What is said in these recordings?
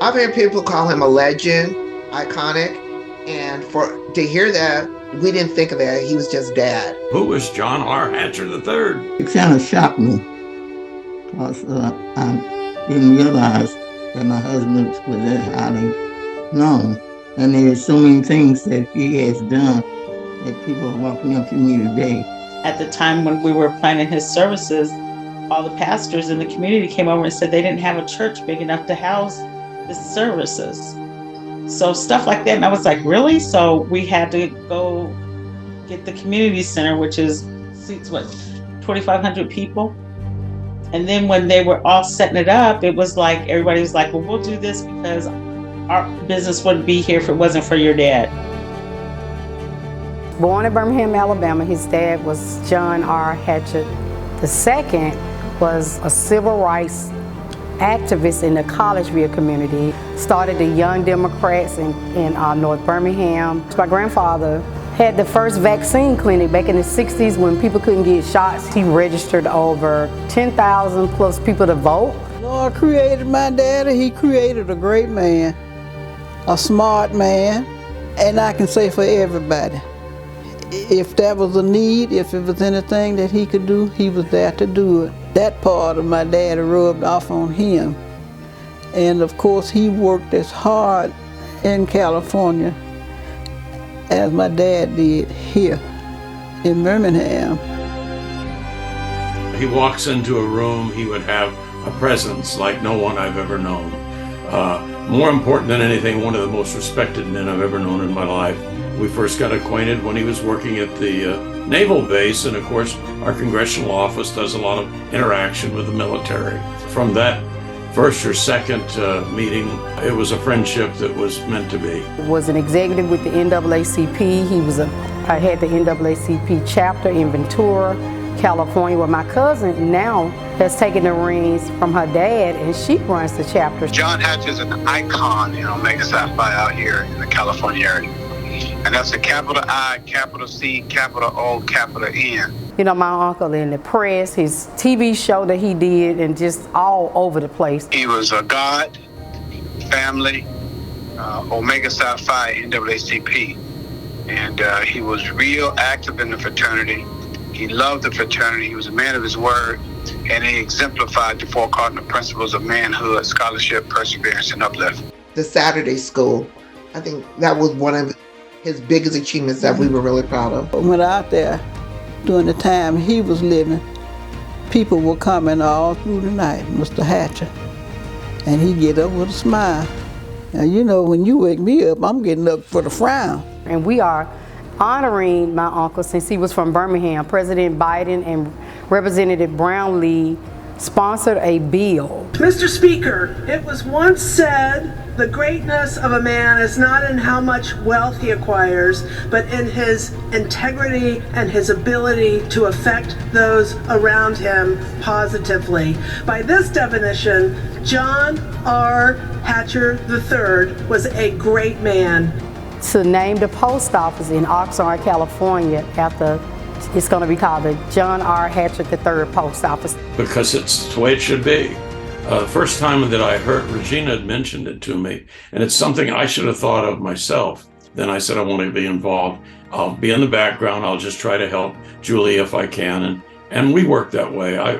I've heard people call him a legend, iconic, and to hear that, we didn't think of that. He was just dad. Who was John R. Hatcher III? It kind of shocked me because I didn't realize that my husband was that highly known. And there's so many things that he has done that people are walking up to me today. At the time when we were planning his services, all the pastors in the community came over and said they didn't have a church big enough to house his services. So stuff like that. And I was like, really? So we had to go get the community center, which seats 2,500 people. And then when they were all setting it up, it was like, everybody was like, well, we'll do this because our business wouldn't be here if it wasn't for your dad. Born in Birmingham, Alabama, his dad was John R. Hatcher II, was a civil rights activist in the Collegeville community. Started the Young Democrats in North Birmingham. My grandfather had the first vaccine clinic back in the 60s when people couldn't get shots. He registered over 10,000 plus people to vote. Lord created my daddy. He created a great man, a smart man, and I can say for everybody. If there was a need, if it was anything that he could do, he was there to do it. That part of my daddy rubbed off on him. And of course, he worked as hard in California as my dad did here in Birmingham. He walks into a room, he would have a presence like no one I've ever known. More important than anything, one of the most respected men I've ever known in my life. We first got acquainted when he was working at the naval base, and of course our congressional office does a lot of interaction with the military. From that first or second meeting, it was a friendship that was meant to be. Was an executive with the NAACP. I had the NAACP chapter in Ventura, California, where my cousin now has taken the reins from her dad, and she runs the chapter. John Hatcher is an icon in Omega Psi Phi out here in the California area. And that's a capital I, capital C, capital O, capital N. You know, my uncle in the press, his TV show that he did, and just all over the place. He was a God, family, Omega Psi Phi, NAACP. And he was real active in the fraternity. He loved the fraternity. He was a man of his word. And he exemplified the four cardinal principles of manhood, scholarship, perseverance, and uplift. The Saturday school, I think that was one of his biggest achievements that we were really proud of. When out there, during the time he was living, people were coming all through the night, Mr. Hatcher. And he'd get up with a smile. Now, you know, when you wake me up, I'm getting up for the frown. And we are honoring my uncle since he was from Birmingham. President Biden and Representative Brownlee sponsored a bill. Mr. Speaker, it was once said, the greatness of a man is not in how much wealth he acquires, but in his integrity and his ability to affect those around him positively. By this definition, John R. Hatcher III was a great man. To name the post office in Oxnard, California, after it's going to be called the John R. Hatcher III Post Office. Because it's the way it should be. The first time that I heard, Regina had mentioned it to me, and it's something I should have thought of myself. Then I said, I want to be involved. I'll be in the background. I'll just try to help Julie if I can. And we work that way. I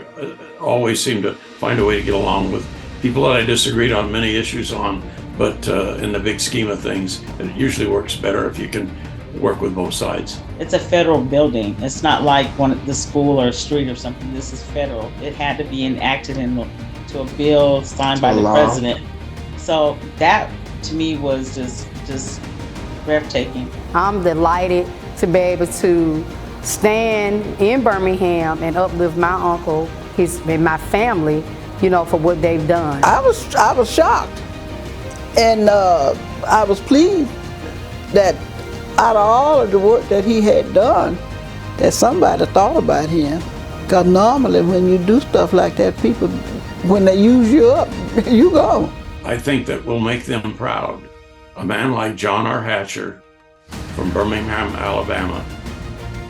always seem to find a way to get along with people that I disagreed on many issues on, but in the big scheme of things, it usually works better if you can work with both sides. It's a federal building. It's not like the school or a street or something. This is federal. It had to be enacted into a bill signed by the president. So that to me was just breathtaking. I'm delighted to be able to stand in Birmingham and uplift my uncle, and my family, you know, for what they've done. I was shocked, and I was pleased that out of all of the work that he had done, that somebody thought about him. Because normally when you do stuff like that, people, when they use you up, you go. I think that will make them proud. A man like John R. Hatcher from Birmingham, Alabama,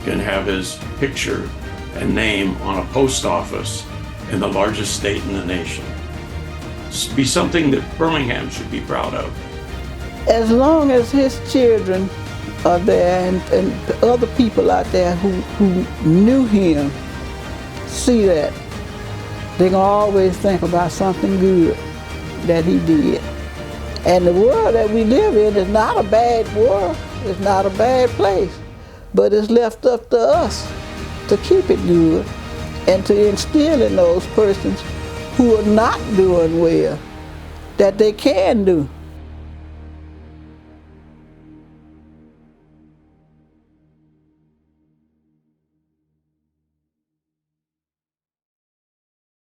can have his picture and name on a post office in the largest state in the nation. be something that Birmingham should be proud of. As long as his children are there and other people out there who knew him see that, they're going to always think about something good that he did. And the world that we live in is not a bad world. It's not a bad place. But it's left up to us to keep it good and to instill in those persons who are not doing well that they can do.